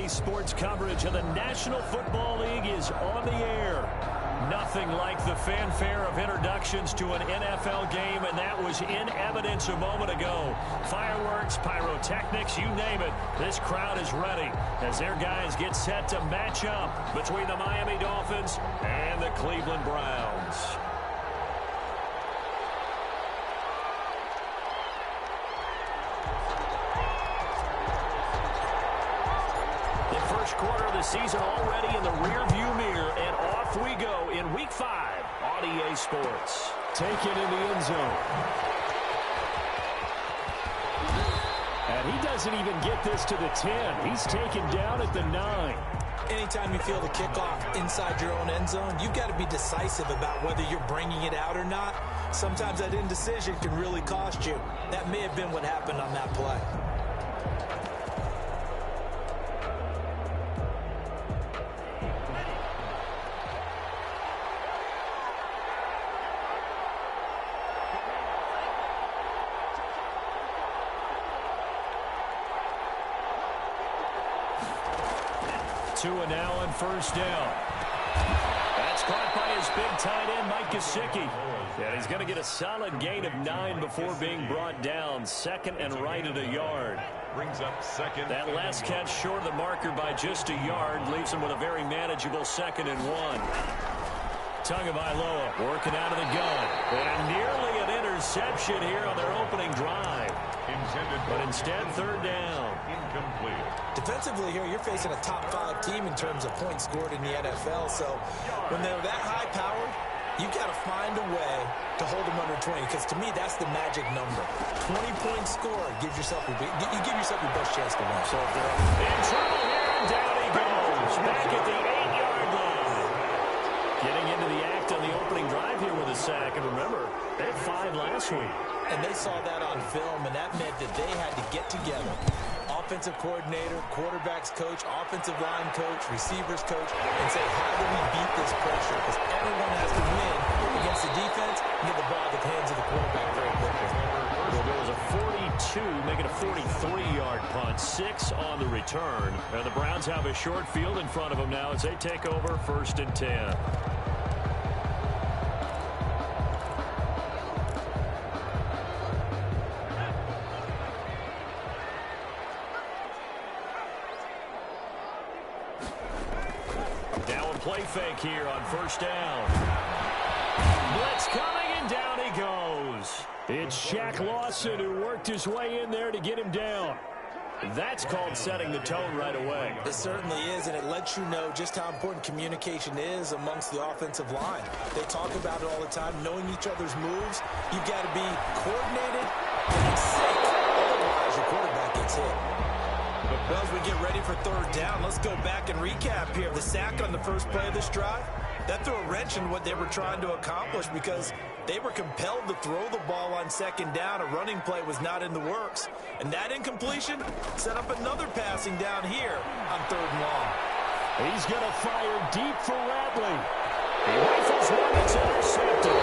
RDA Sports coverage of the National Football League is on the air. Nothing like the fanfare of introductions to an NFL game, and that was in evidence a moment ago. Fireworks, pyrotechnics, you name it. This crowd is ready as their guys get set to match up between the Miami Dolphins and the Cleveland Browns. First quarter of the season already in the rearview mirror, and off we go in Week 5 on EA Sports. Taken in the end zone. And he doesn't even get this to the 10. He's taken down at the 9. Anytime you feel the kickoff inside your own end zone, you've got to be decisive about whether you're bringing it out or not. Sometimes that indecision can really cost you. That may have been what happened on that play. Tua now on first down. That's caught by his big tight end, Mike Gesicki. And he's going to get a solid gain of 9 before being brought down. Second and right at a yard. Brings up second. That last catch short of the marker by just a yard leaves him with a very manageable 2nd and 1. Tagovailoa working out of the gun. And nearly an interception here on their opening drive. But instead, 3rd down. Incomplete. Defensively here, you're facing a top 5 team in terms of points scored in the NFL. So when they're that high-powered, you've got to find a way to hold them under 20. Because to me, that's the magic number. 20-point score gives yourself you give yourself your best chance to win. So if they're in trouble here, and down he goes. Back at the 8-yard line. Getting into the act on the opening drive here with a sack. And remember, they had 5 last week. And they saw that on film, and that meant that they had to get together. Offensive coordinator, quarterback's coach, offensive line coach, receivers coach, and say, how do we beat this pressure? Because everyone has to win against the defense and get the ball at the hands of the quarterback very quickly. Well, there was a 42, making a 43-yard punt, 6 on the return. And the Browns have a short field in front of them now as they take over 1st and 10. Play fake here on 1st down. Blitz coming, and down he goes. It's Shaq Lawson who worked his way in there to get him down. That's called setting the tone right away. It certainly is, and it lets you know just how important communication is amongst the offensive line. They talk about it all the time, knowing each other's moves. You've got to be coordinated and in sync. Otherwise, your quarterback gets hit. Well, as we get ready for 3rd down, let's go back and recap here. The sack on the first play of this drive, that threw a wrench in what they were trying to accomplish because they were compelled to throw the ball on 2nd down. A running play was not in the works. And that incompletion set up another passing down here on 3rd and long. He's going to fire deep for Radley. He rifles one that's intercepted.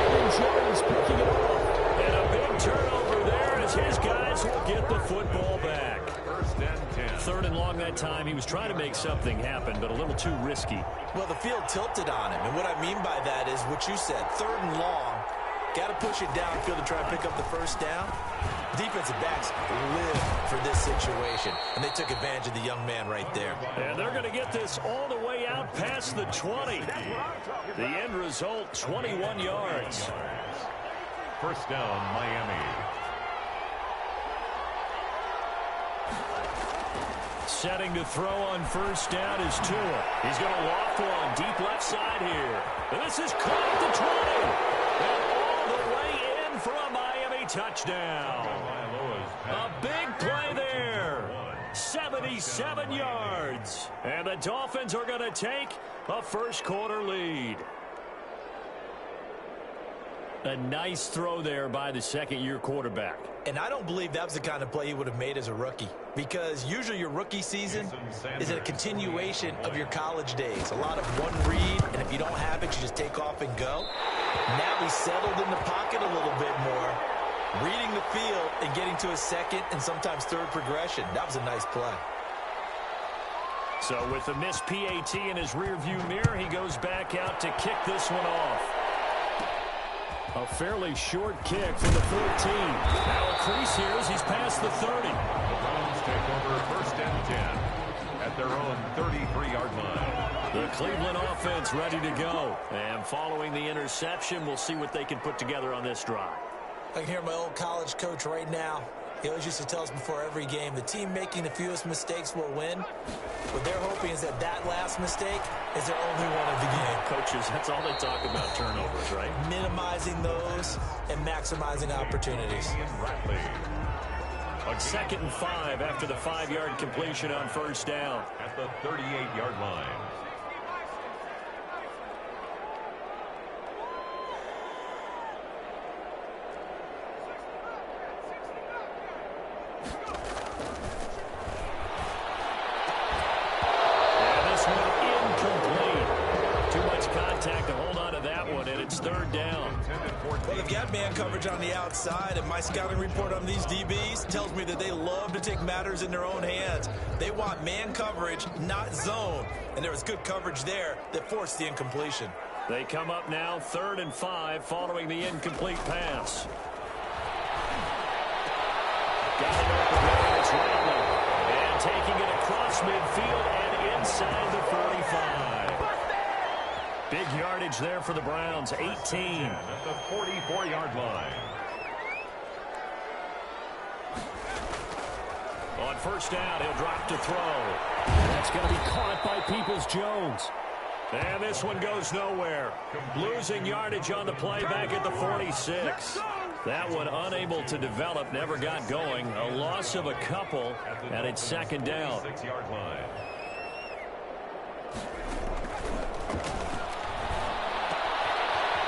Brandon Jones picking it off. And a big turnover there as his guys will get the football back. 1st and 10. 3rd and long that time. He was trying to make something happen, but a little too risky. Well, the field tilted on him, and what I mean by that is what you said. 3rd and long, got to push it downfield to try and pick up the 1st down. Defensive backs live for this situation, and they took advantage of the young man right there. And they're going to get this all the way out past the 20. The end result, 21 yards. 1st down, Miami. Setting to throw on 1st down is Tua. He's going to loft one deep left side here. And this is caught at the 20. And all the way in for a Miami touchdown. A big play there. 77 yards. And the Dolphins are going to take a 1st quarter lead. A nice throw there by the 2nd-year quarterback. And I don't believe that was the kind of play he would have made as a rookie, because usually your rookie season is a continuation of your college days. A lot of one read, and if you don't have it, you just take off and go. Now he's settled in the pocket a little bit more, reading the field and getting to a 2nd and sometimes 3rd progression. That was a nice play. So with the missed PAT in his rearview mirror, he goes back out to kick this one off. A fairly short kick from the 14. Now a crease here as he's past the 30. The Browns take over 1st and 10 at their own 33-yard line. The Cleveland offense ready to go. And following the interception, we'll see what they can put together on this drive. I can hear my old college coach right now. He always used to tell us before every game, the team making the fewest mistakes will win. What they're hoping is that that last mistake is their only one of the game. Coaches, that's all they talk about, turnovers, right? Minimizing those and maximizing opportunities. On 2nd and 5 after the 5-yard completion on 1st down. At the 38-yard line. Well, they've got man coverage on the outside, and my scouting report on these DBs tells me that they love to take matters in their own hands. They want man coverage, not zone. And there was good coverage there that forced the incompletion. They come up now 3rd and 5 following the incomplete pass. Got it open there. It's Rattler. And taking it across midfield and inside the 45. Big yardage there for the Browns, 18. At the 44-yard line. On 1st down, he'll drop to throw. That's going to be caught by Peoples-Jones. And this one goes nowhere. Losing yardage on the play back at the 46. That one unable to develop, never got going. A loss of a couple, and it's 2nd down. 6-yard line.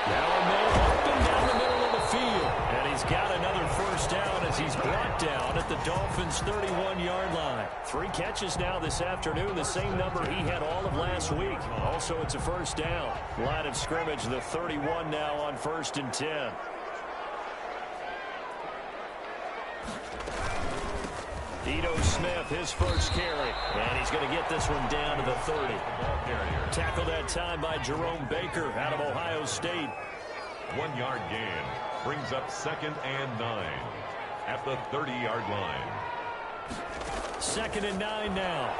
Now a man open down the middle of the field. And he's got another 1st down as he's brought down at the Dolphins' 31-yard line. 3 catches now this afternoon, the same number he had all of last week. Also, it's a 1st down. Line of scrimmage, the 31 now on 1st and 10. Ito Smith, his first carry. And he's going to get this one down to the 30. Tackled that time by Jerome Baker out of Ohio State. 1-yard gain brings up 2nd and 9 at the 30-yard line. 2nd and 9 now.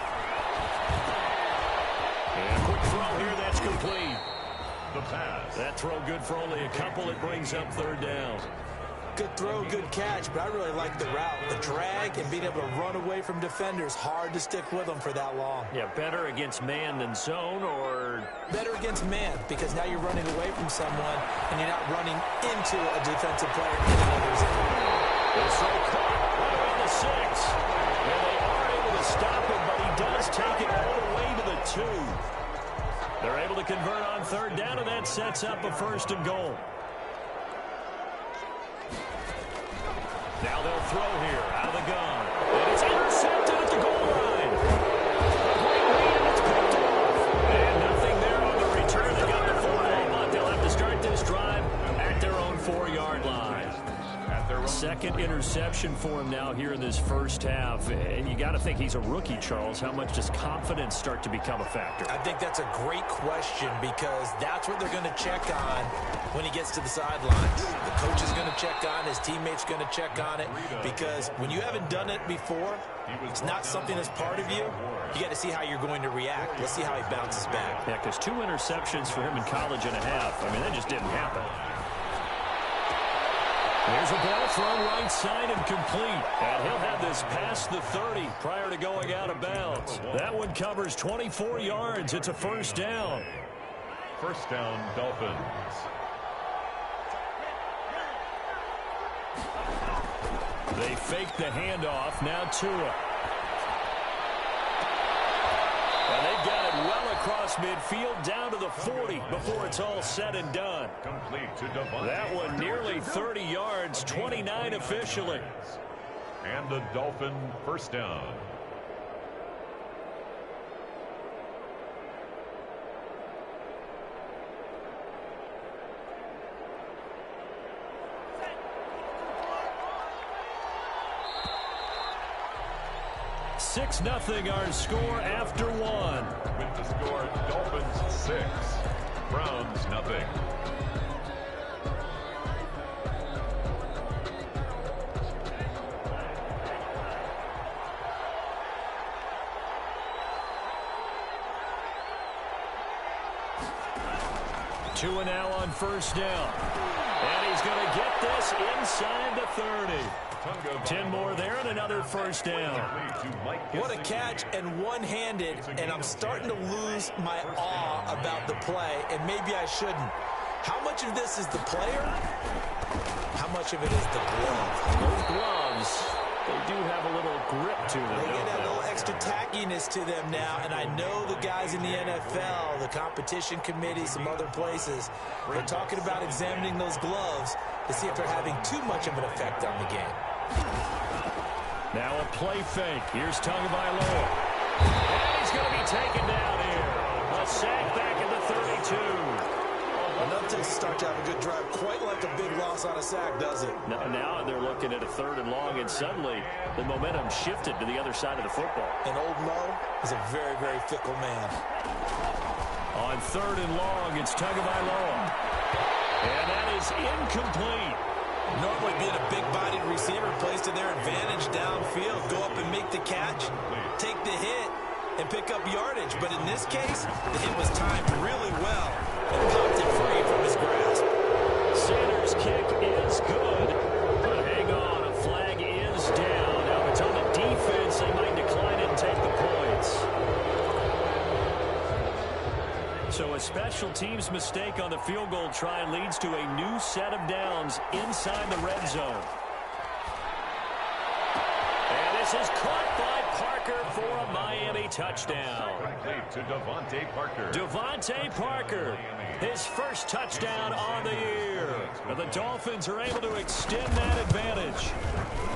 And a quick throw here, that's complete. The pass. That throw good for only a couple. It brings up 3rd down. Good throw, good catch, but I really like the route. The drag and being able to run away from defenders, hard to stick with them for that long. Yeah, better against man than zone, or? Better against man, because now you're running away from someone and you're not running into a defensive player in another zone. This throw caught right around the 6. And they are able to stop him, but he does take it all the way to the 2. They're able to convert on 3rd down, and that sets up a 1st and goal. Now they'll throw here out of the gun. And it's intercepted at the goal line. A great lead, and it's picked off. And nothing there on the return. They got the 4-ball, but they'll have to start this drive at their own 4-yard line. Second interception for him now here in this 1st half. And you got to think he's a rookie, Charles. How much does confidence start to become a factor? I think that's a great question, because that's what they're going to check on when he gets to the sidelines. The coach is going to check on, his teammates going to check on it, because when you haven't done it before, it's not something that's part of you. You got to see how you're going to react. Let's see how he bounces back. Yeah, because 2 interceptions for him in college and a half. I mean, that just didn't happen. There's a ball thrown right side and complete. And he'll have this past the 30 prior to going out of bounds. That one covers 24 yards. It's a 1st down. 1st down, Dolphins. They fake the handoff. Now Tua. And they've got it well across midfield down to the 40 before it's all said and done. Complete to Devontae. That one nearly 30 yards, 29 officially. And the Dolphin 1st down. 6-0 our score after one. With the score, Dolphins 6, Browns nothing. Two and now on first down. And he's going to get this inside the 30. 10 more there and another first down. What a catch and one-handed, and I'm starting to lose my awe about the play, and maybe I shouldn't. How much of this is the player? How much of it is the glove? Those gloves, they do have a little grip to them. They get that little extra tackiness to them now, and I know the guys in the NFL, the competition committee, some other places, they're talking about examining those gloves to see if they're having too much of an effect on the game. Now a play fake. Here's Tagovailoa. And he's going to be taken down here. A sack back at the 32. Enough to start to have a good drive. Quite like a big loss on a sack, does it? Now they're looking at a 3rd and long, and suddenly the momentum shifted to the other side of the football. And old Mo is a very, very fickle man. On 3rd and long, it's Tagovailoa. And that is incomplete. Normally being a big-bodied receiver plays to their advantage downfield. Go up and make the catch, take the hit, and pick up yardage. But in this case, the hit was timed really well and popped it free from his grasp. Sanders' kick is good. But hang on, a flag is down. Now, if it's on the defense, they might decline it and take the points. So a special teams mistake on the field goal try leads to a new set of downs inside the red zone. And this is caught by Parker for a Miami touchdown. To Devontae Parker. Devontae Parker, his first touchdown on the year. And the Dolphins are able to extend that advantage.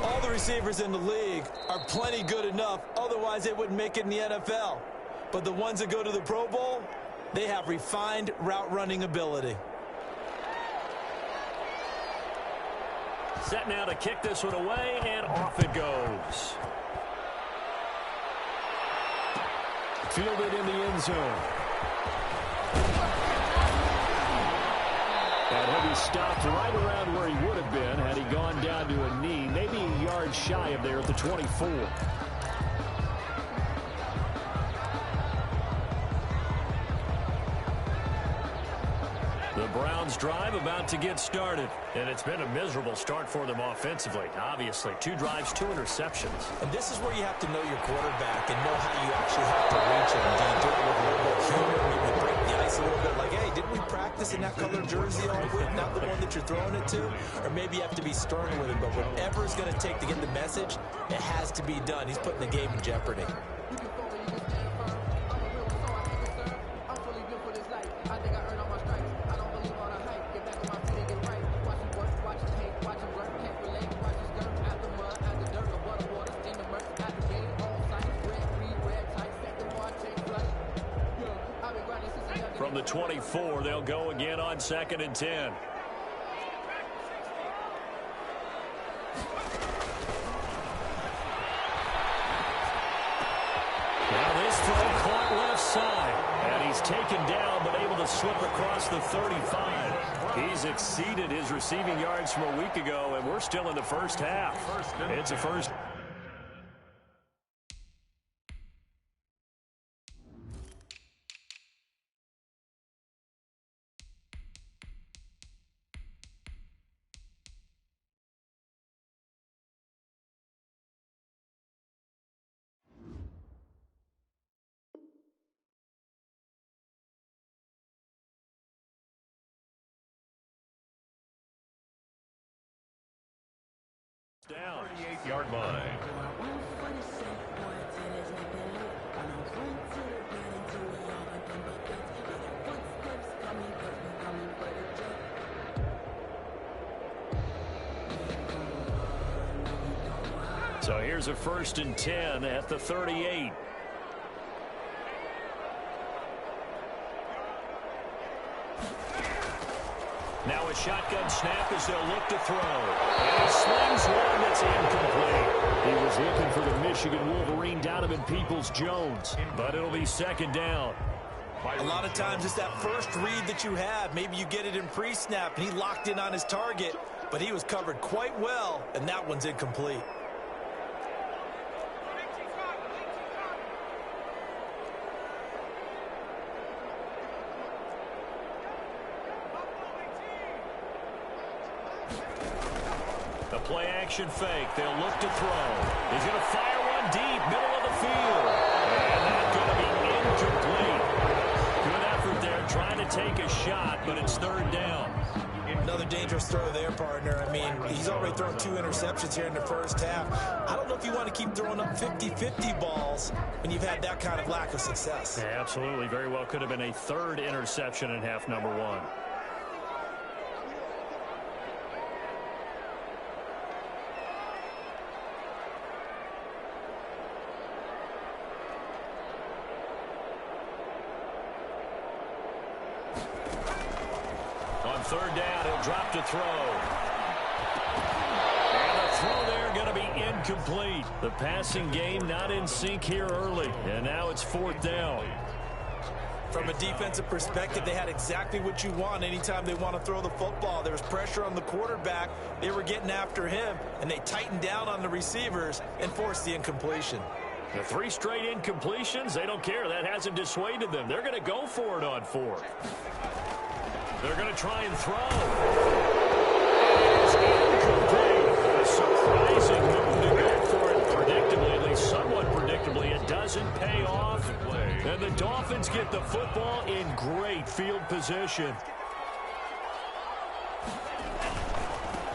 All the receivers in the league are plenty good enough, otherwise they wouldn't make it in the NFL. But the ones that go to the Pro Bowl, they have refined route running ability. Set now to kick this one away, and off it goes. Fielded in the end zone. And he'll be stopped right around where he would have been had he gone down to a knee, maybe a yard shy of there at the 24. The Browns drive about to get started, and it's been a miserable start for them offensively. Obviously, 2 drives, 2 interceptions. And this is where you have to know your quarterback and know how you actually have to reach him. Do you do it with a little bit of humor, maybe break the ice a little bit, like, hey, didn't we practice in that color jersey all week, not the one that you're throwing it to? Or maybe you have to be stern with him, but whatever it's going to take to get the message, it has to be done. He's putting the game in jeopardy. From the 24, they'll go again on 2nd and 10. Now this throw caught left side. And he's taken down but able to slip across the 35. He's exceeded his receiving yards from a week ago, and we're still in the first half. It's a first. Down. 38-yard line. So here's a 1st and 10 at the 38. Now a shotgun snap as they'll look to throw. And he slings one that's incomplete. He was looking for the Michigan Wolverine Donovan Peoples-Jones, but it'll be second down. A lot of times it's that first read that you have. Maybe you get it in pre-snap, and he locked in on his target, but he was covered quite well, and that one's incomplete. The play-action fake. They'll look to throw. He's going to fire one deep, middle of the field. And that's going to be incomplete. Good effort there trying to take a shot, but it's third down. Another dangerous throw there, partner. I mean, he's already thrown 2 interceptions here in the first half. I don't know if you want to keep throwing up 50-50 balls when you've had that kind of lack of success. Yeah, absolutely. Very well could have been a third interception in half number 1. Third down, he'll drop to throw. And the throw there going to be incomplete. The passing game not in sync here early. And now it's fourth down. From a defensive perspective, they had exactly what you want anytime they want to throw the football. There was pressure on the quarterback. They were getting after him, and they tightened down on the receivers and forced the incompletion. The 3 straight incompletions, they don't care. That hasn't dissuaded them. They're going to go for it on 4th. They're going to try and throw. It's incomplete. A surprising move to go for it predictably, at least somewhat predictably. It doesn't pay off. And the Dolphins get the football in great field position.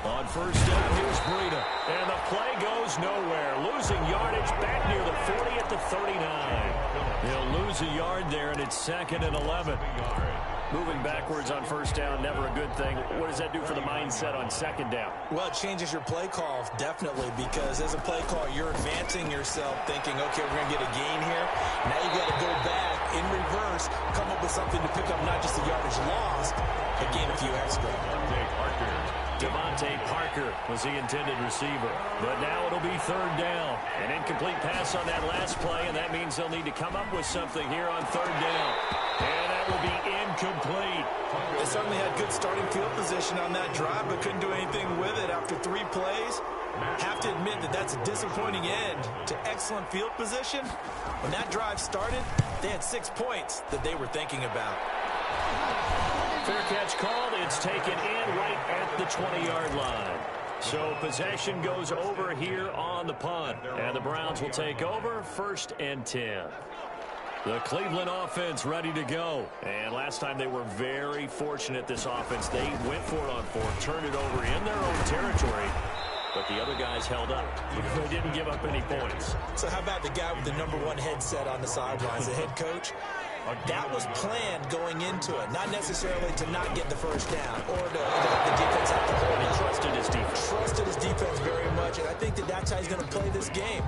On first down, here's Breida. And the play goes nowhere. Losing yardage back near the 40 at the 39. They'll lose a yard there, and it's 2nd and 11. Moving backwards on first down, never a good thing. What does that do for the mindset on second down? Well, it changes your play call, definitely, because as a play call, you're advancing yourself thinking, okay, we're going to get a gain here. Now you got to go back in reverse, come up with something to pick up not just the yardage lost, but gain a few extra. Devontae Parker was the intended receiver. But now it'll be third down. An incomplete pass on that last play, and that means they'll need to come up with something here on third down. And that will be incomplete. They certainly had good starting field position on that drive, but couldn't do anything with it after 3 plays. Have to admit that that's a disappointing end to excellent field position. When that drive started, they had 6 points that they were thinking about. Fair catch called. It's taken in right at the 20-yard line. So possession goes over here on the punt. And the Browns will take over 1st and 10. The Cleveland offense ready to go. And last time they were very fortunate, this offense. They went for it on 4th, turned it over in their own territory. But the other guys held up. They didn't give up any points. So how about the guy with the #1 headset on the sidelines, the head coach? That was planned going into it, not necessarily to not get the first down or to have the defense have to hold it. Trusted his defense. Trusted his defense very much, and I think that that's how he's going to play this game.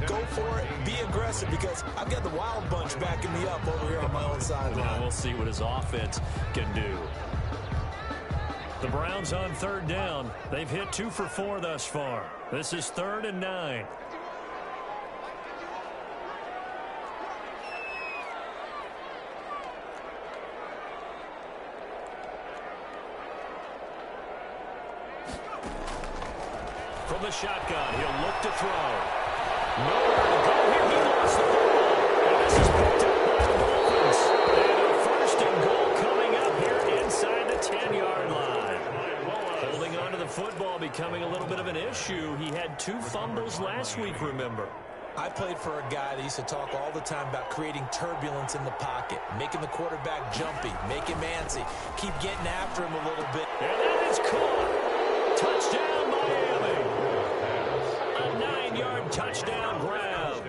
Go for it, be aggressive, because I've got the wild bunch backing me up over here on my own sideline. Well, we'll see what his offense can do. The Browns on third down. They've hit 2 for 4 thus far. This is 3rd and 9. From the shotgun, he'll look to throw. Nowhere to go here. He lost the football. And this is picked up by the Dolphins. And a 1st and goal coming up here inside the 10-yard line. Holding on to the football becoming a little bit of an issue. He had 2 fumbles last week, remember. I played for a guy that used to talk all the time about creating turbulence in the pocket, making the quarterback jumpy, make him antsy, keep getting after him a little bit. And that is caught. Touchdown, Miami. A 9-yard touchdown grab.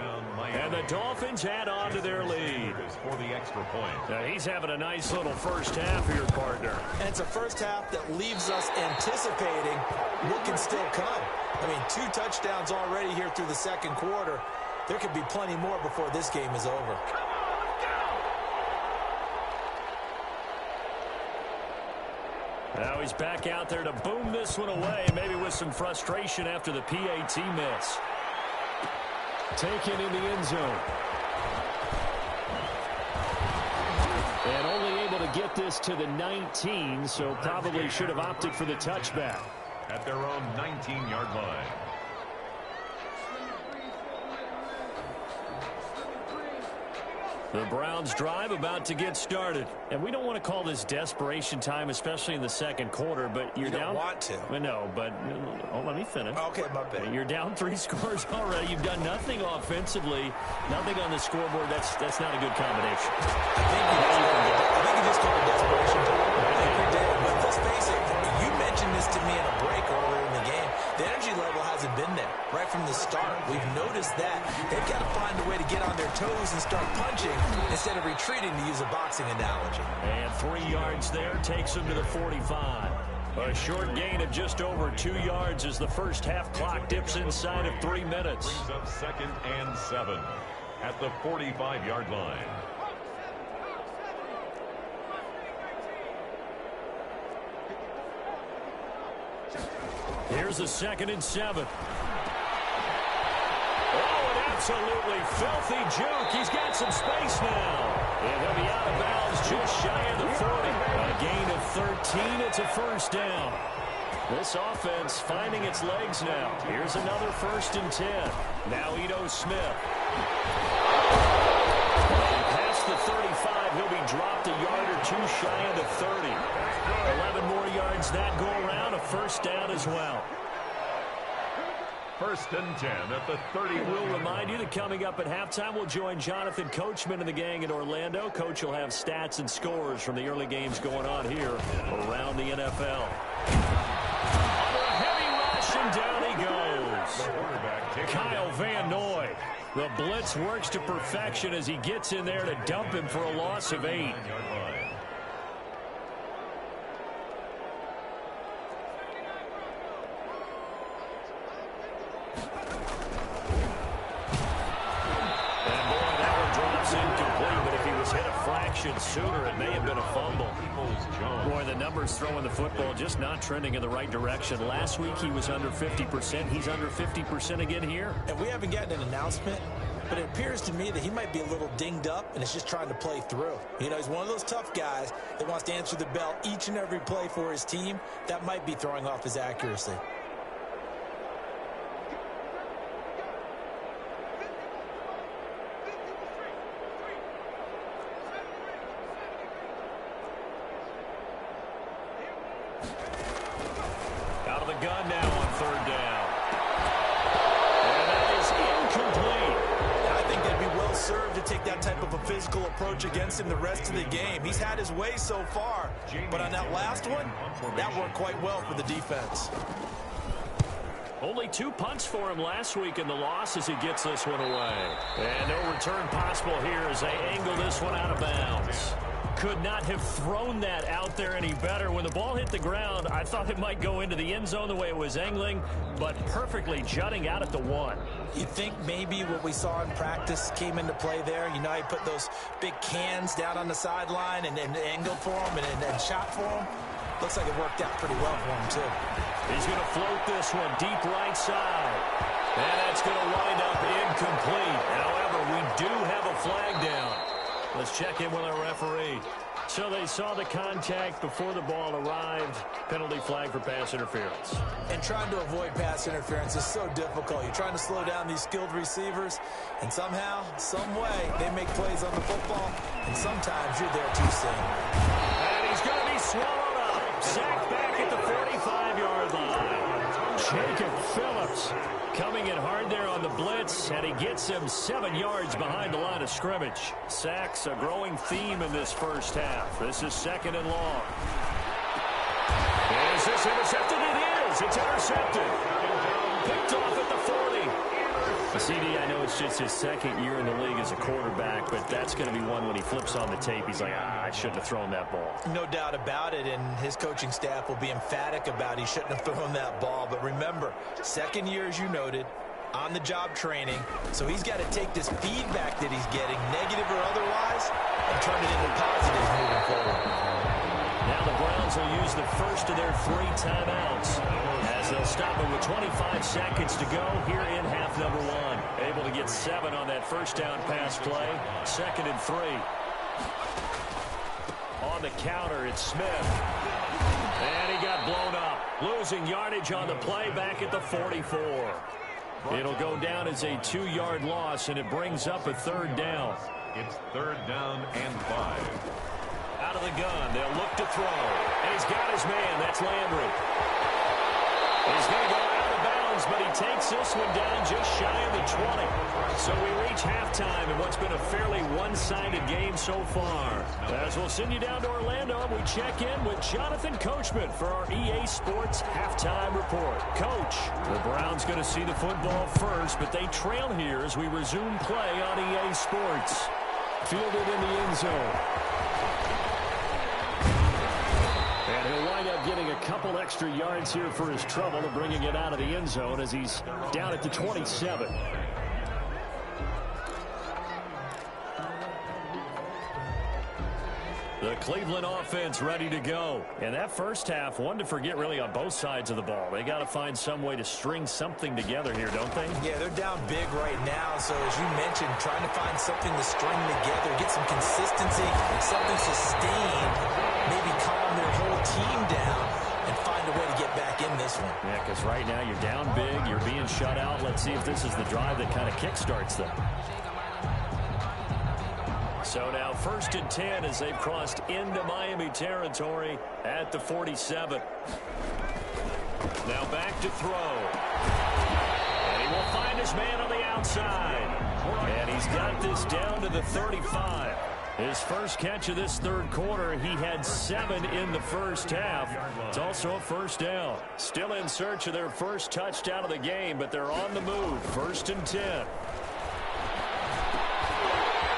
And the Dolphins add on to their lead. For the extra point. Now he's having a nice little first half here, partner. And it's a first half that leaves us anticipating what can still come. I mean, 2 touchdowns already here through the 2nd quarter. There could be plenty more before this game is over. Now he's back out there to boom this one away, maybe with some frustration after the PAT miss. Taken in the end zone. And only able to get this to the 19, so probably should have opted for the touchback. At their own 19-yard line. The Browns drive about to get started. And we don't want to call this desperation time, especially in the second quarter, but you're down. You don't want to. I know, but let me finish. Okay, my bad. You're down 3 scores already. You've done nothing offensively, nothing on the scoreboard. That's not a good combination. I think you just called it desperation time. I think you did. But let's face it, you mentioned this to me in a break earlier in the game. The energy level hasn't been there right from the start. We've noticed that. They've got to find a way to get on their toes and start punching instead of retreating, to use a boxing analogy. And 3 yards there takes them to the 45. A short gain of just over 2 yards as the first half clock dips inside of 3 minutes. Brings up 2nd and 7 at the 45-yard line. Here's a 2nd and 7. Oh, an absolutely filthy juke. He's got some space now. And he'll be out of bounds just shy of the 40. A gain of 13. It's a first down. This offense finding its legs now. Here's another 1st and 10. Now Ito Smith. Past the 35, he'll be dropped a yard or 2 shy of the 30. 11 more yards that go around. A first down as well. 1st and 10 at the 30. We'll remind you that coming up at halftime, we'll join Jonathan Coachman and the gang in Orlando. Coach will have stats and scores from the early games going on here around the NFL. Under a heavy rush, and down he goes. Kyle Van Noy. The blitz works to perfection as he gets in there to dump him for a loss of 8. Sooner, it may have been a fumble. Boy, the numbers throwing the football just not trending in the right direction. Last week he was under 50%. He's under 50% again here. And we haven't gotten an announcement, but it appears to me that he might be a little dinged up and is just trying to play through. You know, he's one of those tough guys that wants to answer the bell each and every play for his team. That might be throwing off his accuracy. Gun now on 3rd down. And that is incomplete. I think they'd be well served to take that type of a physical approach against him the rest of the game. He's had his way so far, but on that last one, that worked quite well for the defense. Only 2 punts for him last week in the loss as he gets this one away. And no return possible here as they angle this one out of bounds. Could not have thrown that out there any better. When the ball hit the ground, I thought it might go into the end zone the way it was angling, but perfectly jutting out at the 1. You think maybe what we saw in practice came into play there? You know, he put those big cans down on the sideline and angled for him and shot for him. Looks like it worked out pretty well for him, too. He's going to float this one deep right side. And that's going to wind up incomplete. However, we do have a flag down. Let's check in with our referee. So they saw the contact before the ball arrived. Penalty flag for pass interference. And trying to avoid pass interference is so difficult. You're trying to slow down these skilled receivers, and somehow, some way, they make plays on the football, and sometimes you're there too soon. And he's going to be swallowed up. Sacked back at the 45-yard line. Jacob Phillips coming in hard there on the blitz, and he gets him 7 yards behind the line of scrimmage. Sacks, a growing theme in this first half. This is 2nd and long. Is this intercepted? It is. It's intercepted. Picked off at the 40. CD, I know it's just his 2nd year in the league as a quarterback, but that's going to be one when he flips on the tape. He's like, I shouldn't have thrown that ball. No doubt about it, and his coaching staff will be emphatic about he shouldn't have thrown that ball. But remember, 2nd year, as you noted, on-the-job training, so he's got to take this feedback that he's getting, negative or otherwise, and turn it into positives moving forward. Now the Browns will use the first of their 3 timeouts as they'll stop it with 25 seconds to go here in half number 1. Able to get 7 on that first down pass play. 2nd and 3. On the counter, it's Smith. And he got blown up. Losing yardage on the play back at the 44. It'll go down as a 2-yard loss, and it brings up a 3rd down. It's 3rd down and 5. Out of the gun, they'll look to throw. And he's got his man, that's Landry. He's going to go out of bounds, but he takes this one down just shy of the 20. So we reach halftime in what's been a fairly one-sided game so far. As we'll send you down to Orlando, we check in with Jonathan Coachman for our EA Sports Halftime Report. Coach, the Browns going to see the football first, but they trail here as we resume play on EA Sports. Fielded in the end zone. And he'll wind up getting a couple extra yards here for his trouble of bringing it out of the end zone as he's down at the 27. The Cleveland offense ready to go. And that first half, one to forget really on both sides of the ball. They got to find some way to string something together here, don't they? Yeah, they're down big right now. So as you mentioned, trying to find something to string together, get some consistency, something sustained, maybe calm their whole team down and find a way to get back in this one. Yeah, because right now you're down big, you're being shut out. Let's see if this is the drive that kind of kickstarts them. So now 1st and 10 as they've crossed into Miami territory at the 47. Now back to throw. And he will find his man on the outside. And he's got this down to the 35. His first catch of this 3rd quarter, he had 7 in the first half. It's also a 1st down. Still in search of their first touchdown of the game, but they're on the move. 1st and 10.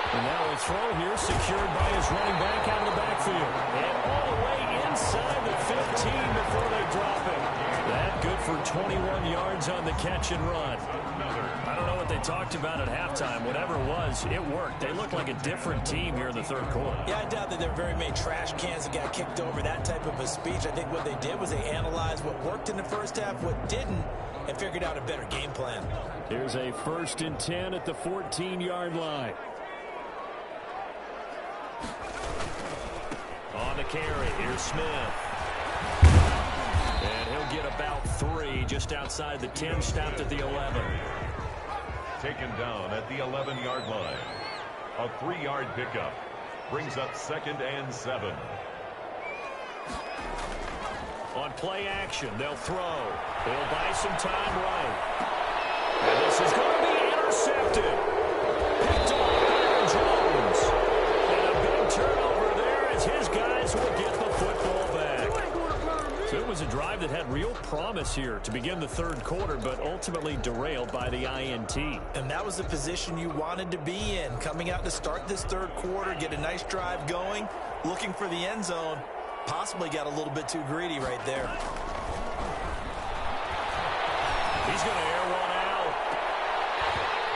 And now a throw here secured by his running back out of the backfield. And all the way inside the 15 before they drop him. That good for 21 yards on the catch and run. I don't know what they talked about at halftime. Whatever it was, it worked. They look like a different team here in the 3rd quarter. Yeah, I doubt that there are very many trash cans that got kicked over, that type of a speech. I think what they did was they analyzed what worked in the first half, what didn't, and figured out a better game plan. Here's a 1st and 10 at the 14-yard line. On the carry, here's Smith. And he'll get about 3 just outside the 10, stopped at the 11. Taken down at the 11-yard line. A 3-yard pickup brings up 2nd and 7. On play action, they'll throw. They'll buy some time right. And this is going to be intercepted. Picked off by Jones. And a big turnover there as his guys will get the football back. So it was a drive that had real promise here to begin the 3rd quarter, but ultimately derailed by the INT. And that was the position you wanted to be in. Coming out to start this 3rd quarter, get a nice drive going, looking for the end zone. Possibly got a little bit too greedy right there. He's going to air one out.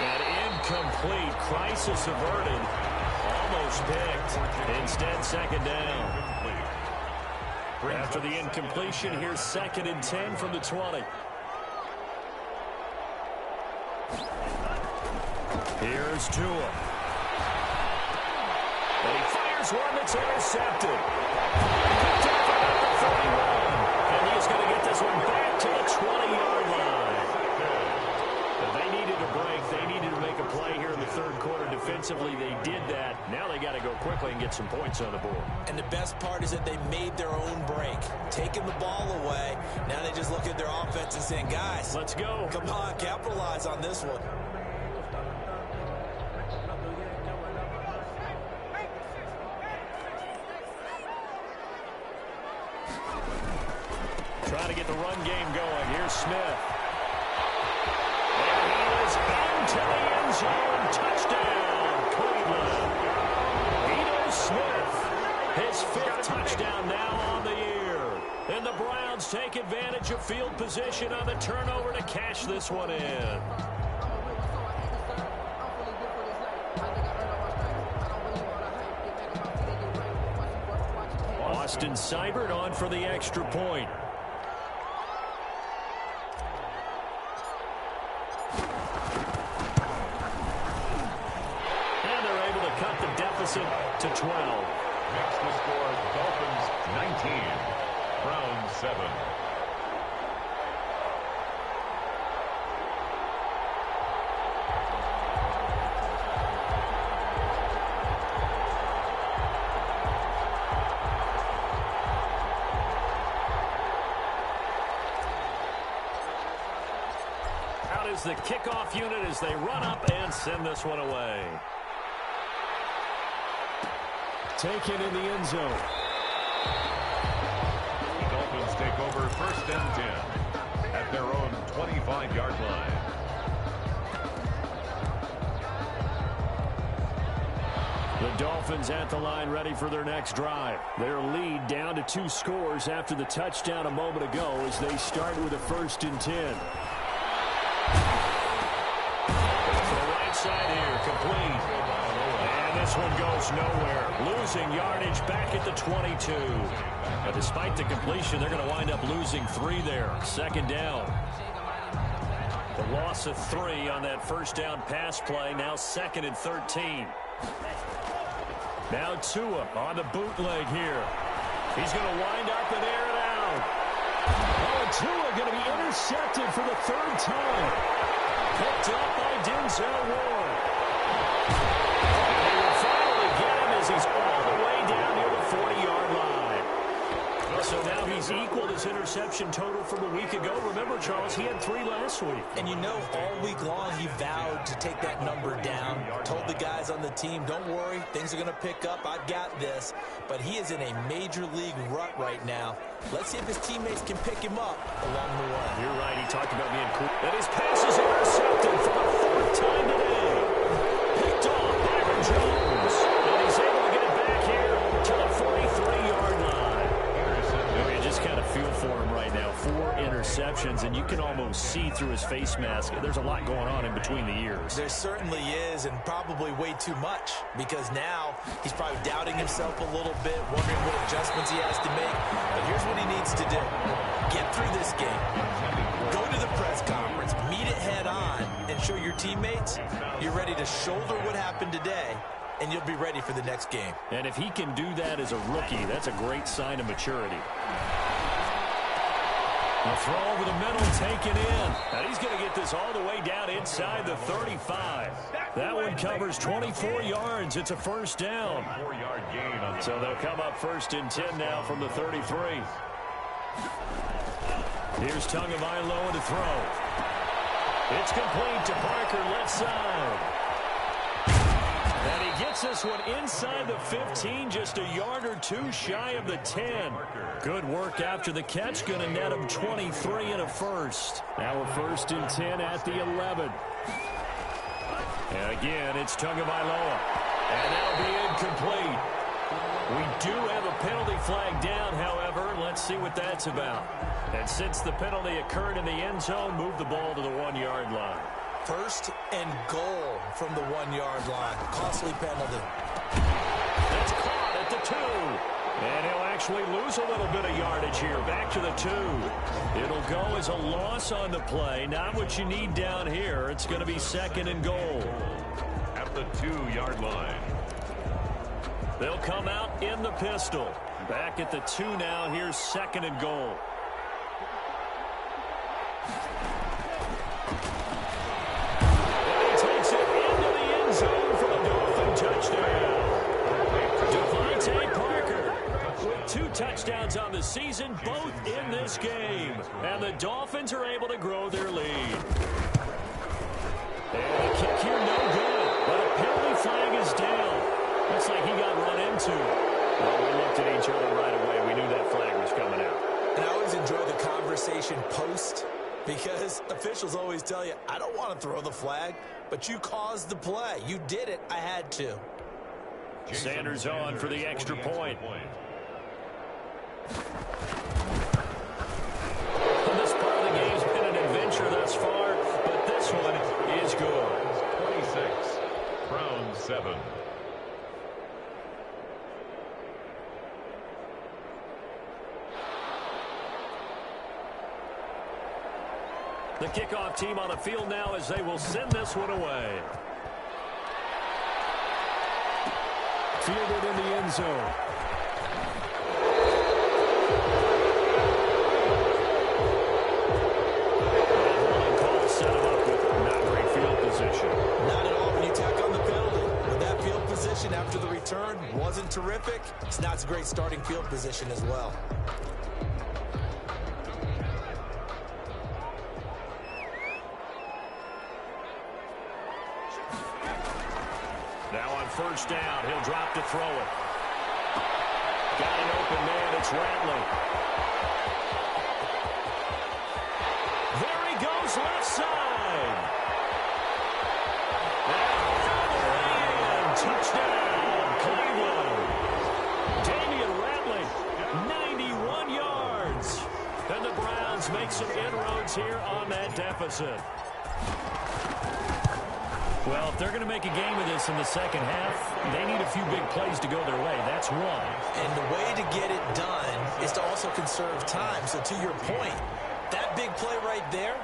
And incomplete. Crisis averted. Almost picked. Instead, 2nd down. After the incompletion, here's 2nd and 10 from the 20. Here's Tua. And he fires one that's intercepted. Picked up about the 41. And he's going to get this one back to the 20-yard line. And they needed a break. They needed to make a play here in the 3rd quarter. Defensively, they did that. Now they got to go quickly and get some points on the board. And the best part is that they made their own break. Taking the ball away. Now they just look at their offense and saying, guys, let's go. Come on, capitalize on this one. Trying to get the run game going. Here's Smith. And he is into the end zone. Touchdown, Cleveland. Ito Smith, his 5th touchdown now on the year. And the Browns take advantage of field position on the turnover to cash this one in. Justin Seibert on for the extra point. And they're able to cut the deficit to 12. Makes the score Dolphins 19, Browns 7. The kickoff unit as they run up and send this one away. Taken in the end zone. The Dolphins take over 1st and 10 at their own 25-yard line. The Dolphins at the line ready for their next drive. Their lead down to 2 scores after the touchdown a moment ago as they start with a 1st and 10. Side here, complete. And this one goes nowhere. Losing yardage back at the 22. But despite the completion, they're going to wind up losing 3 there. 2nd down. The loss of 3 on that 1st down pass play. Now 2nd and 13. Now Tua on the bootleg here. He's going to wind up and air it out. Oh, and Tua going to be intercepted for the 3rd time. Picked up by Denzel Ward. And they will finally get him as he's all the way down near the 40-yard line. So now he's equaled his interception total from a week ago. Remember, Charles, he had 3 last week. And you know, all week long he vowed to take that number down. Told the guys on the team, don't worry, things are going to pick up. I've got this. But he is in a major league rut right now. Let's see if his teammates can pick him up along the way. You're right. He talked about being cool. And his pass is intercepted for the 4th time today. Picked off Byron Jones. And he's able to get it back here to the 43-yard line. You just kind of feel for him right now. 4 interceptions, and you can almost see through his face mask. There's a lot going on in between the ears. There certainly is, and probably way too much, because now he's probably doubting himself a little bit, wondering what adjustments he has to make. But here's what he needs to do. Get through this game. Go to the press conference. Meet it head on and show your teammates you're ready to shoulder what happened today, and you'll be ready for the next game. And if he can do that as a rookie, that's a great sign of maturity. The throw over the middle, taken in. And he's going to get this all the way down inside the 35. That one covers 24 yards. It's a 1st down. 4-yard gain. So they'll come up 1st and 10 now from the 33. Here's Tagovailoa to throw. It's complete to Parker, left side. And he gets this one inside the 15, just a yard or 2 shy of the 10. Good work after the catch, going to net him 23 and a 1st. Now a 1st and 10 at the 11. And again, it's Tagovailoa. And that'll be incomplete. We do have a penalty flag down, however. Let's see what that's about. And since the penalty occurred in the end zone, move the ball to the 1-yard line. 1st and goal from the 1-yard line. Costly penalty. That's caught at the 2. And he'll actually lose a little bit of yardage here. Back to the 2. It'll go as a loss on the play. Not what you need down here. It's going to be 2nd and goal. At the 2-yard line. They'll come out in the pistol. Back at the 2 now. Here's 2nd and goal. Devontae Parker with 2 touchdowns on the season, both in this game. And the Dolphins are able to grow their lead. And the kick here, no good. But a penalty flag is down. Looks like he got run into. Well, we looked at each other right away. We knew that flag was coming out. And I always enjoy the conversation post, because officials always tell you, I don't want to throw the flag, but you caused the play. You did it. I had to. Sanders on for the extra point. Well, this part of the game's been an adventure thus far, but this one is good. 26, Browns 7. The kickoff team on the field now as they will send this one away. Fielded in the end zone. Holding call set him up with not great field position. Not at all when you tack on the penalty. But that field position after the return wasn't terrific. It's not a great starting field position as well. Now on first down, he'll drop to throw it. Got an open man, it's Radley. There he goes, left side. And touchdown, Cleveland. Damian Radley, 91 yards. And the Browns make some inroads here on that deficit. Well, if they're going to make a game of this in the second half, they need a few big plays to go their way. That's one. And the way to get it done is to also conserve time. So to your point, that big play right there,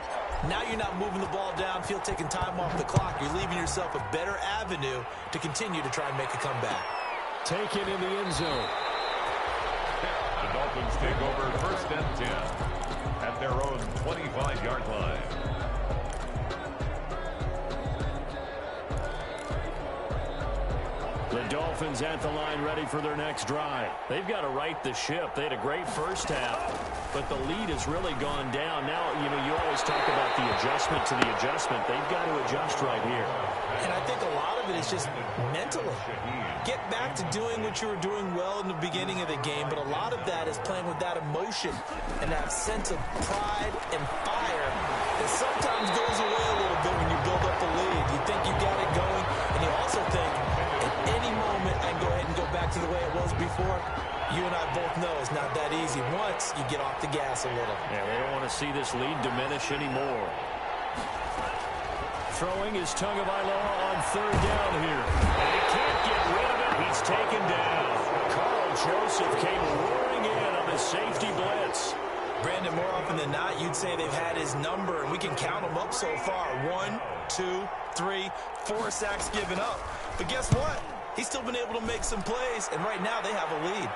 now you're not moving the ball downfield, taking time off the clock. You're leaving yourself a better avenue to continue to try and make a comeback. Taken in the end zone. The Dolphins take over first and 10 at their own 25-yard line. The Dolphins at the line ready for their next drive. They've got to right the ship. They had a great first half, but the lead has really gone down. Now, you always talk about the adjustment to the adjustment. They've got to adjust right here. And I think a lot of it is just mentally. Get back to doing what you were doing well in the beginning of the game, but a lot of that is playing with that emotion and that sense of pride and fire that sometimes goes away a little bit when you build up a lead. You think you got it going, and you also think, at any moment, I can go ahead and go back to the way it was before. You and I both know it's not that easy once you get off the gas a little. Yeah, they don't want to see this lead diminish anymore. Throwing is Tagovailoa on third down here. And he can't get rid of it. He's taken down. Carl Joseph came roaring in on the safety blitz. Brandon, more often than not, you'd say they've had his number, and we can count them up so far. 1, 2, 3, 4 sacks given up. But guess what? He's still been able to make some plays, and right now they have a lead.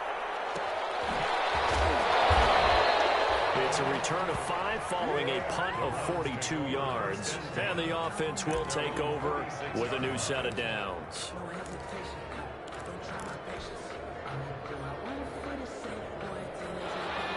It's a return of 5 following a punt of 42 yards. And the offense will take over with a new set of downs.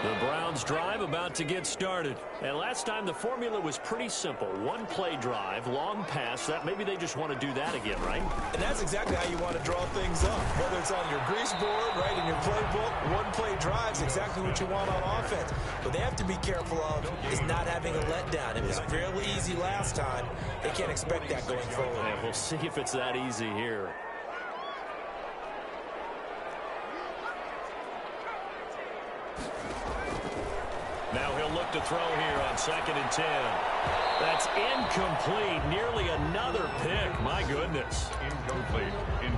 The Browns drive about to get started. And last time the formula was pretty simple. One play drive, long pass. That maybe they just want to do that again, right? And that's exactly how you want to draw things up. Whether it's on your grease board, right, in your playbook, one play drive is exactly what you want on offense. What they have to be careful of is not having a letdown. It was fairly easy last time. They can't expect that going forward. And we'll see if it's that easy here. Now he'll look to throw here on 2nd and 10. That's incomplete. Nearly another pick. My goodness. Incomplete.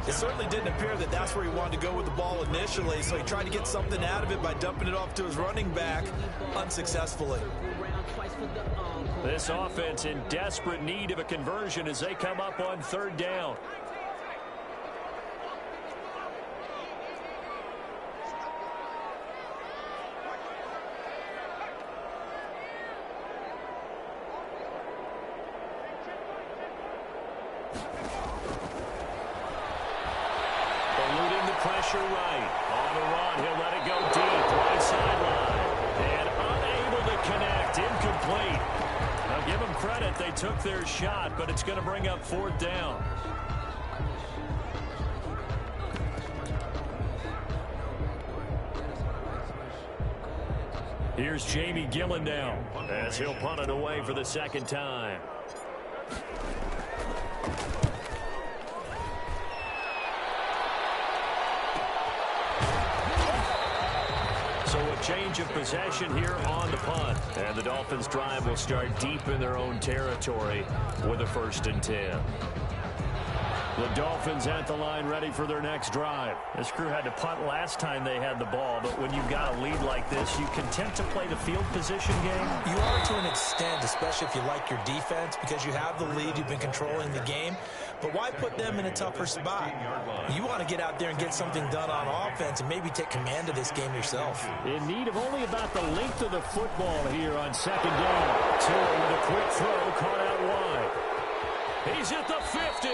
It certainly didn't appear that that's where he wanted to go with the ball initially, so he tried to get something out of it by dumping it off to his running back unsuccessfully. This offense in desperate need of a conversion as they come up on 3rd down. Pressure right. On the run, he'll let it go deep. Right sideline. And unable to connect. Incomplete. Now give them credit. They took their shot, but it's going to bring up 4th down. Here's Jamie Gillen now as he'll punt it away for the 2nd time. So a change of possession here on the punt. And the Dolphins' drive will start deep in their own territory with a 1st and 10. The Dolphins at the line ready for their next drive. This crew had to punt last time they had the ball, but when you've got a lead like this, you content to play the field position game? You are to an extent, especially if you like your defense, because you have the lead, you've been controlling the game. But why put them in a tougher spot? You want to get out there and get something done on offense and maybe take command of this game yourself. In need of only about the length of the football here on second down. Tua with a quick throw, caught out wide. He's at the 50.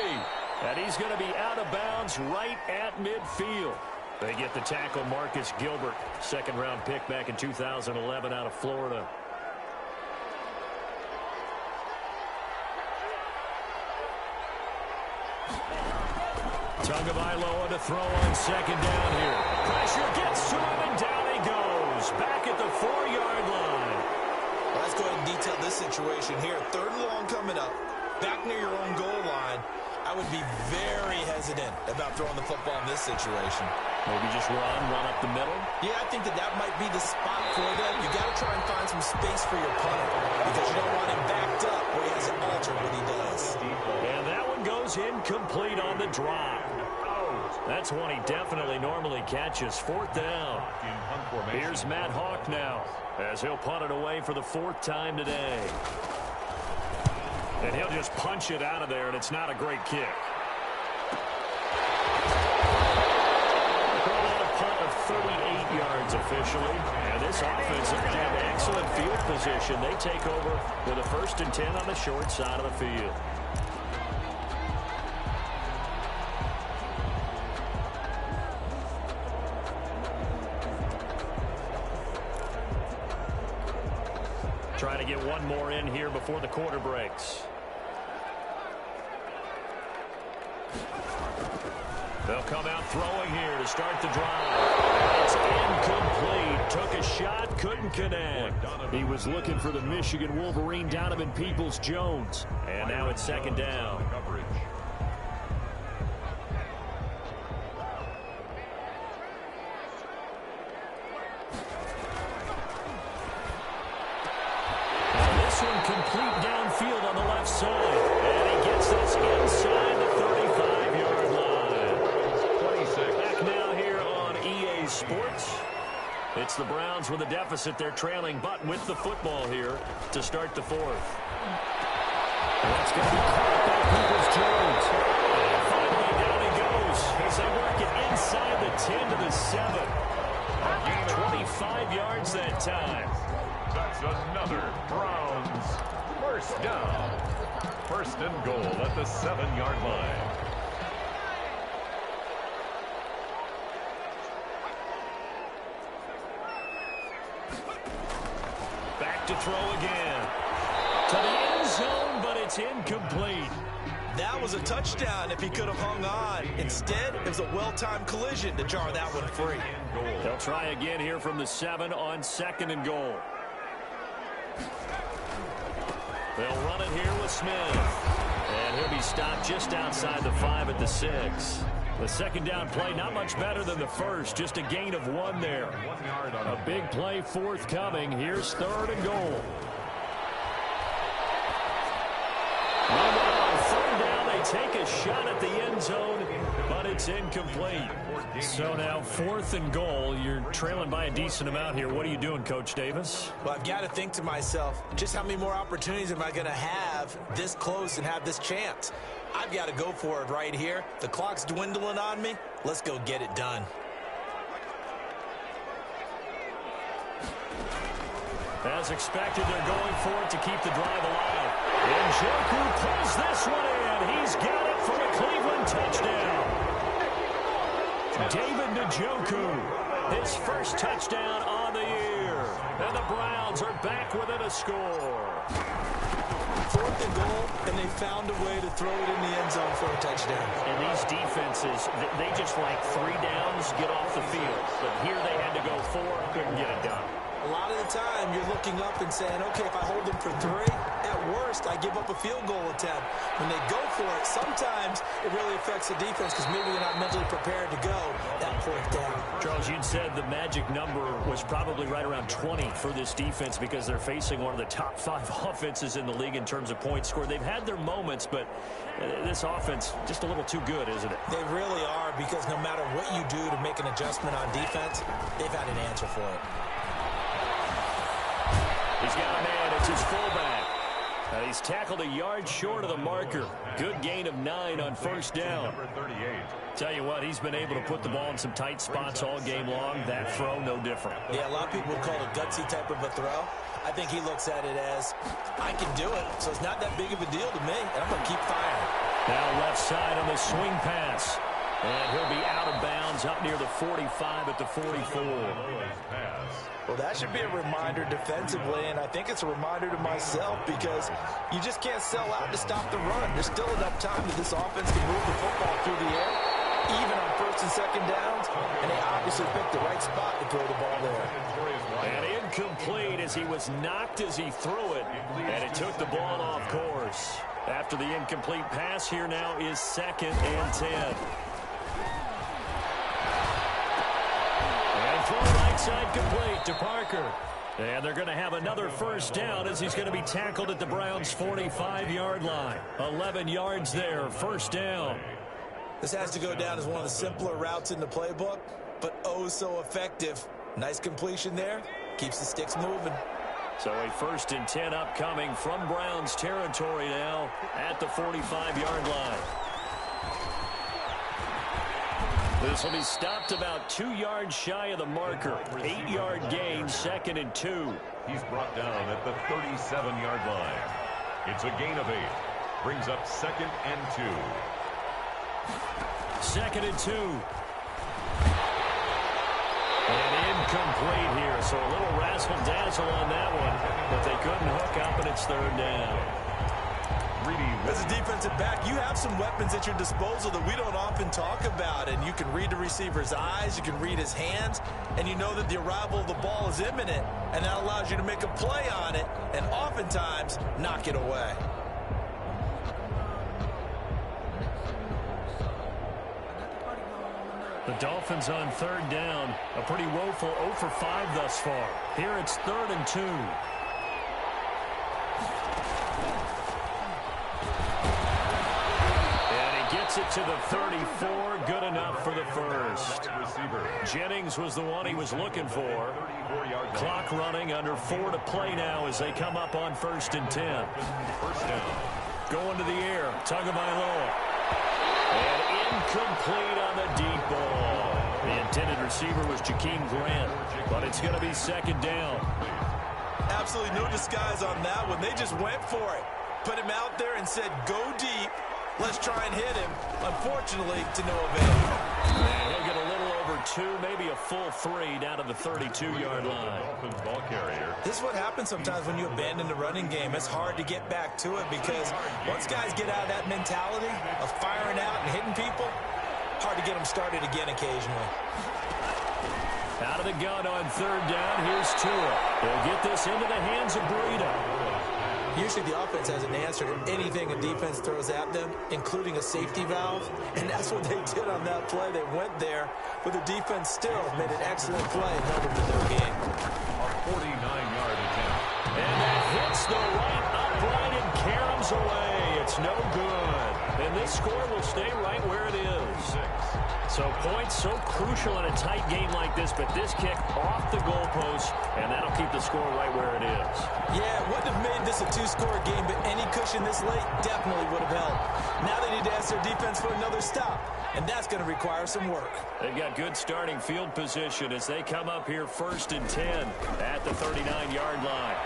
And he's going to be out of bounds right at midfield. They get the tackle, Marcus Gilbert, second-round pick back in 2011 out of Florida. Tagovailoa to throw on second down here. Pressure gets to him, and down he goes. Back at the 4-yard line. Well, let's go ahead and detail this situation here. 3rd and long coming up. Back near your own goal line. I would be very hesitant about throwing the football in this situation. Maybe just run up the middle? Yeah, I think that might be the spot for them. You got to try and find some space for your punter because you don't want him backed up where he has it altered what he does. And that one goes incomplete on the drop. That's one he definitely normally catches. 4th down. Here's Matt Hawk now as he'll punt it away for the 4th time today. And he'll just punch it out of there, and it's not a great kick. A punt of 38 yards officially. And this offense is going to have excellent field position. They take over with a 1st and 10 on the short side of the field. Try to get one more in here before the quarter breaks. They'll come out throwing here to start the drive. It's incomplete. Took a shot, couldn't connect. He was looking for the Michigan Wolverine, Donovan Peoples-Jones. And now it's 2nd down. Complete downfield on the left side. And he gets this inside the 35-yard line. Back now here on EA Sports. It's the Browns with a deficit. They're trailing, but with the football here to start the 4th. That's going to be caught by Peoples-Jones. And finally down he goes as they work it inside the 10 to the 7. 25 yards that time. That's another Browns 1st down. 1st and goal at the 7-yard line. Back to throw again. To the end zone, but it's incomplete. That was a touchdown if he could have hung on. Instead, it was a well-timed collision to jar that one free. They'll try again here from the 7 on 2nd and goal. They'll run it here with Smith. And he'll be stopped just outside the 5 at the 6. The 2nd down play, not much better than the 1st. Just a gain of 1 there. A big play forthcoming. Here's 3rd and goal. Meanwhile, on 3rd down, they take a shot at the end zone, but it's incomplete. So now 4th and goal. You're trailing by a decent amount here. What are you doing, Coach Davis? Well, I've got to think to myself, just how many more opportunities am I going to have this close and have this chance? I've got to go for it right here. The clock's dwindling on me. Let's go get it done. As expected, they're going for it to keep the drive alive. And Njoku pulls this one in. He's got it for a Cleveland touchdown. David Njoku, his 1st touchdown on the year. And the Browns are back within a score. 4th and goal, and they found a way to throw it in the end zone for a touchdown. And these defenses, they just like 3 downs, get off the field. But here they had to go 4, couldn't get it done. A lot of the time, you're looking up and saying, okay, if I hold them for 3, at worst, I give up a field goal attempt. When they go for it, sometimes it really affects the defense because maybe they're not mentally prepared to go that 4th down. Charles, you'd said the magic number was probably right around 20 for this defense because they're facing one of the top 5 offenses in the league in terms of points scored. They've had their moments, but this offense just a little too good, isn't it? They really are, because no matter what you do to make an adjustment on defense, they've had an answer for it. He's got a man. It's his fullback. He's tackled a yard short of the marker. Good gain of 9 on 1st down. Number 38. Tell you what, he's been able to put the ball in some tight spots all game long. That throw, no different. Yeah, a lot of people would call it a gutsy type of a throw. I think he looks at it as, I can do it, so it's not that big of a deal to me, and I'm going to keep firing. Now left side on the swing pass. And he'll be out of bounds up near the 45 at the 44. Well, that should be a reminder defensively, and I think it's a reminder to myself because you just can't sell out to stop the run. There's still enough time that this offense can move the football through the air, even on 1st and 2nd downs, and they obviously picked the right spot to throw the ball there. And incomplete as he was knocked as he threw it, and it took the ball off course. After the incomplete pass, here now is 2nd and 10. And throw right side complete to Parker. And they're going to have another 1st down as he's going to be tackled at the Browns' 45-yard line. 11 yards there, 1st down. This has to go down as one of the simpler routes in the playbook, but oh so effective. Nice completion there. Keeps the sticks moving. So a 1st and 10 upcoming from Browns territory now at the 45-yard line. This will be stopped about 2 yards shy of the marker. 8-yard gain, 2nd and 2. He's brought down at the 37-yard line. It's a gain of 8. Brings up 2nd and 2. 2nd and 2. And incomplete here, so a little razzle-dazzle on that one, but they couldn't hook up, and it's 3rd down. As a defensive back, you have some weapons at your disposal that we don't often talk about, and you can read the receiver's eyes, you can read his hands, and you know that the arrival of the ball is imminent, and that allows you to make a play on it, and oftentimes knock it away. The Dolphins on 3rd down, a pretty woeful 0 for 5 thus far. Here it's 3rd and 2. Gets it to the 34, good enough for the 1st. Jennings was the one he was looking for. Clock running, under 4 to play now as they come up on 1st and 10. 1st down. Going to the air, Tagovailoa. And incomplete on the deep ball. The intended receiver was Jakeem Grant, but it's going to be 2nd down. Absolutely no disguise on that one. They just went for it. Put him out there and said, go deep. Let's try and hit him. Unfortunately, to no avail. And he'll get a little over 2, maybe a full 3 down to the 32-yard line. Ball carrier. This is what happens sometimes when you abandon the running game. It's hard to get back to it because once guys get out of that mentality of firing out and hitting people, hard to get them started again occasionally. Out of the gun on 3rd down, here's Tua. He'll get this into the hands of Breida. Usually the offense has an answer to anything a defense throws at them, including a safety valve, and that's what they did on that play. They went there, but the defense still made an excellent play and held them to their game. A 49-yard attempt. And that hits the right upright and caroms away. It's no good. And this score will stay right where it is. So points so crucial in a tight game like this, but this kick off the goalpost, and that'll keep the score right where it is. Yeah, it wouldn't have made this a 2-score game, but any cushion this late definitely would have helped. Now they need to ask their defense for another stop, and that's going to require some work. They've got good starting field position as they come up here 1st and 10 at the 39-yard line.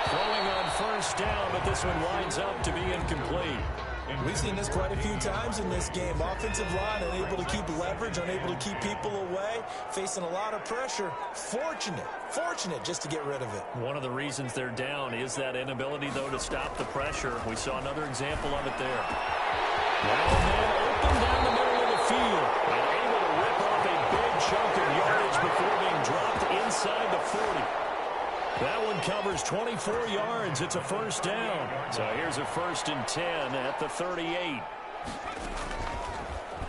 Throwing on 1st down, but this one winds up to be incomplete. We've seen this quite a few times in this game. Offensive line unable to keep leverage, unable to keep people away, facing a lot of pressure. Fortunate just to get rid of it. One of the reasons they're down is that inability, though, to stop the pressure. We saw another example of it there. Now a man open down the middle of the field and able to rip off a big chunk of yardage before being dropped inside the covers 24 yards. It's a first down. So here's a 1st and 10 at the 38.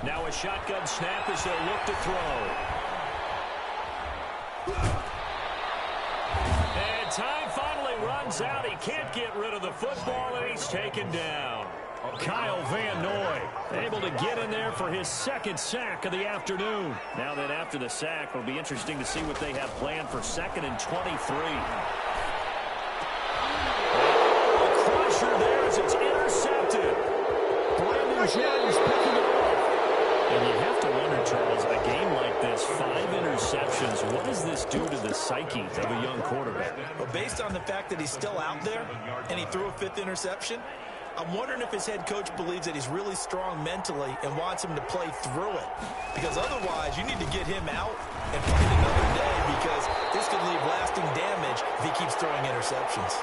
Now a shotgun snap as they'll look to throw. And time finally runs out. He can't get rid of the football, and he's taken down. Kyle Van Noy able to get in there for his 2nd sack of the afternoon. Now then, after the sack, it'll be interesting to see what they have planned for 2nd and 23. A crusher there as it's intercepted. Brandon Jones picking it up. And you have to wonder, Charles, a game like this, 5 interceptions, what does this do to the psyche of a young quarterback? Well, based on the fact that he's still out there and he threw a 5th interception, I'm wondering if his head coach believes that he's really strong mentally and wants him to play through it. Because otherwise, you need to get him out and fight another day, because this could leave lasting damage if he keeps throwing interceptions.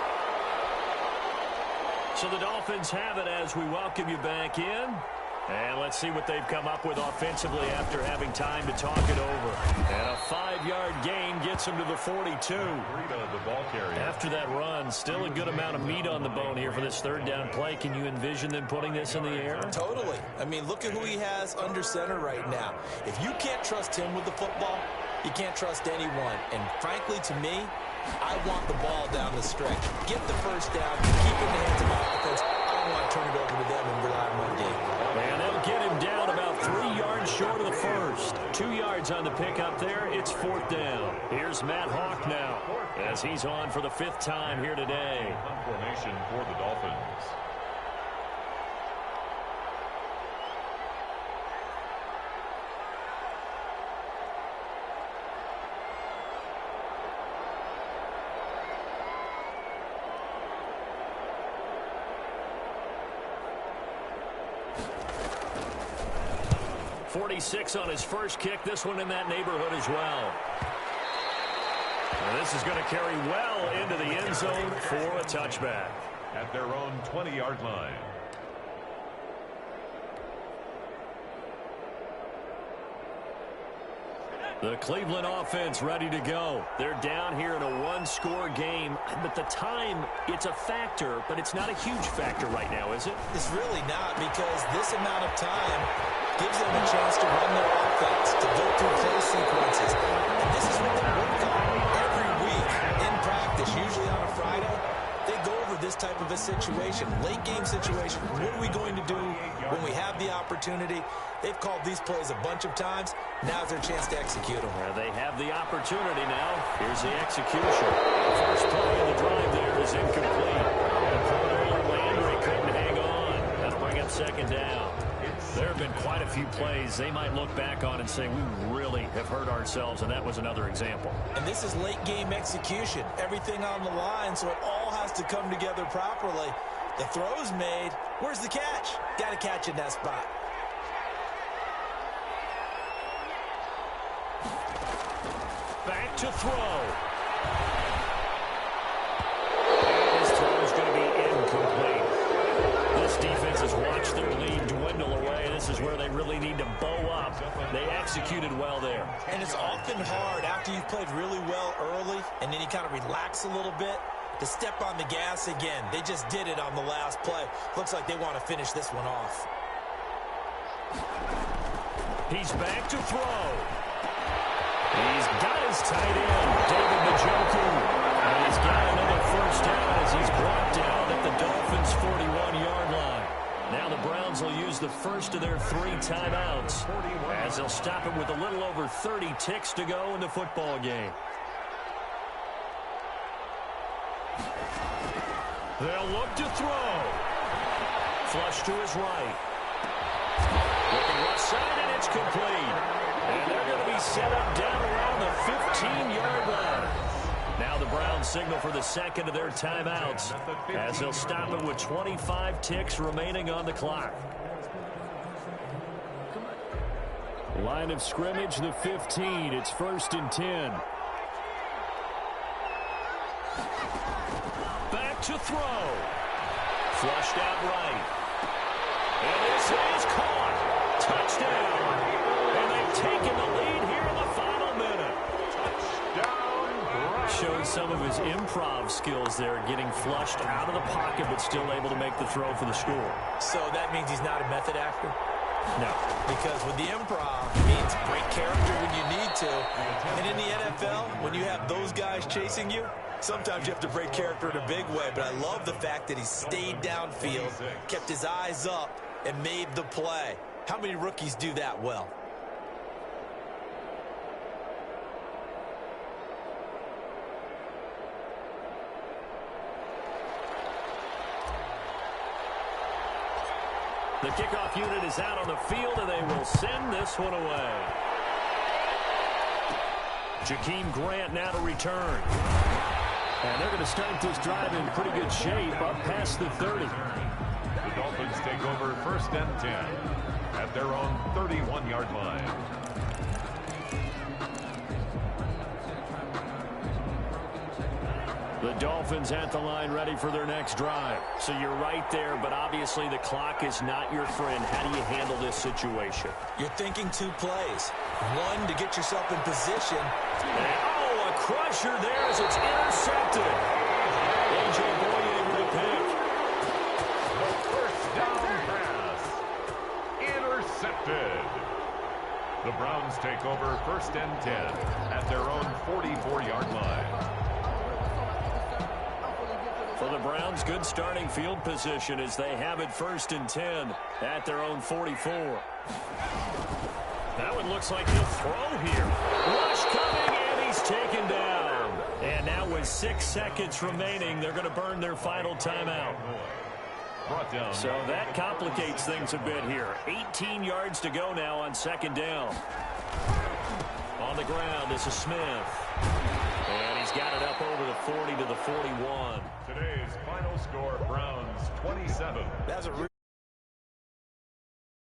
So the Dolphins have it as we welcome you back in. And let's see what they've come up with offensively after having time to talk it over. And a 5-yard gain gets him to the 42. After that run, still a good amount of meat on the bone here for this 3rd down play. Can you envision them putting this in the air? Totally. I mean, look at who he has under center right now. If you can't trust him with the football, you can't trust anyone. And frankly, to me, I want the ball down the stretch. Get the 1st down, keep it in the hands of my offense. I don't want to turn it over to them and rely on one game. And they'll get him down about 3 yards short of the 1st. 2 yards on the pickup there. It's 4th down. Here's Matt Hawk now as he's on for the 5th time here today. Formation for the Dolphins. .46 on his first kick. This one in that neighborhood as well. And this is going to carry well into the end zone for a touchback. At their own 20-yard line. The Cleveland offense ready to go. They're down here in a 1-score game, but the time, it's a factor, but it's not a huge factor right now, is it? It's really not, because this amount of time gives them a chance to run their offense, to go through play sequences. And this is what they work on every week in practice, usually on a Friday. They go over this type of a situation, late game situation. What are we going to do when we have the opportunity? They've called these plays a bunch of times. Now's their chance to execute them. They have the opportunity now. Here's the execution. The first play of the drive there is incomplete. And Cordell Landry couldn't hang on. That'll bring up 2nd down. There have been quite a few plays they might look back on and say, we really have hurt ourselves, and that was another example. And this is late game execution. Everything on the line, so it all has to come together properly. The throw's made. Where's the catch? Got to catch in that spot. Back to throw. And his throw is going to be incomplete. This defense has watched their lead dwindle away. This is where they really need to bow up. They executed well there. And it's often hard after you've played really well early and then you kind of relax a little bit to step on the gas again. They just did it on the last play. Looks like they want to finish this one off. He's back to throw. He's got his tight end, David Njoku. And he's got another 1st down as he's brought down at the Dolphins' 41-yard line. Now the Browns will use the first of their 3 timeouts as they'll stop it with a little over 30 ticks to go in the football game. They'll look to throw. Flush to his right. Looking left side, and it's complete. And they're going to be set up down around the 15-yard line. Now the Browns signal for the 2nd of their timeouts as they'll stop it with 25 ticks remaining on the clock. Line of scrimmage, the 15. It's 1st and 10. Back to throw. Flushed out right. And this is caught. Touchdown. And they've taken the lead here in the final minute. Touchdown. Shows some of his improv skills there, getting flushed out of the pocket but still able to make the throw for the score. So that means he's not a method actor? No. Because with the improv, it means break character when you need to. And in the NFL, when you have those guys chasing you, sometimes you have to break character in a big way. But I love the fact that he stayed downfield, kept his eyes up, and made the play. How many rookies do that well? The kickoff unit is out on the field, and they will send this one away. Jakeem Grant now to return. And they're going to start this drive in pretty good shape up past the 30. The Dolphins take over 1st and 10 at their own 31-yard line. The Dolphins at the line ready for their next drive. So you're right there, but obviously the clock is not your friend. How do you handle this situation? You're thinking 2 plays. One, to get yourself in position. And, oh, a crusher there as it's intercepted. A.J. Boye with a pick. The first down pass. Intercepted. The Browns take over 1st and 10 at their own 44-yard line. For the Browns, good starting field position as they have it 1st and 10 at their own 44. That one looks like he'll throw here. Rush coming, and he's taken down. And now with 6 seconds remaining, they're going to burn their final timeout. So that complicates things a bit here. 18 yards to go now on 2nd down. On the ground, this is Smith. And he's got it up over the 40 to the 41. Today's final score, Browns 27. That's a